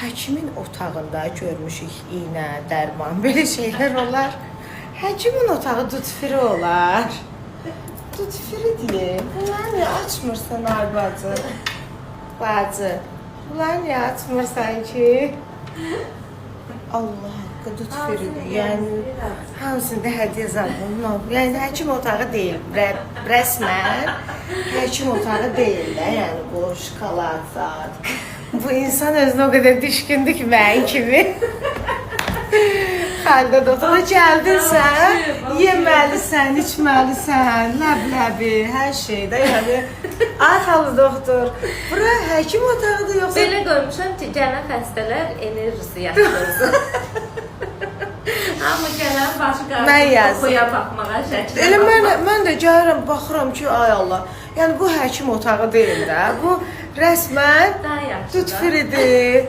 həkimin otağında görmüşük iynə, dərman, belə şeylər olar. Həkimin otağı dutfiri olar. Dutfiri deyil. Bunları niyə açmırsan bacı? Bacı, bunları niyə açmırsan ki? Allah haqqı dutfiridir. Yəni, hamısında hədiyyə zamanı. Yəni, həkim otağı deyil. Rəsmən həkim otağı deyil də. Yəni, bu şokolad zat. Bu insan özünə o qədər düşkündür ki, mən kimi. Xəldə doktora gəldinsən, yeməlisən, içməlisən, ləbləbi, hər şeydə. Yəni, atalı doktor. Bura həkim otağıdır yoxsa? Belə qoymuşam ki, gələn xəstələr enerjisi yaxşıdır. Amma gələn başı qarşı oxuya baxmağa şəkildə. Elə mən də gəlirəm, baxıram ki, ay Allah. Yəni, bu həkim otağı deyil də. Bu rəsmən daha yaxşı. dutfiridir.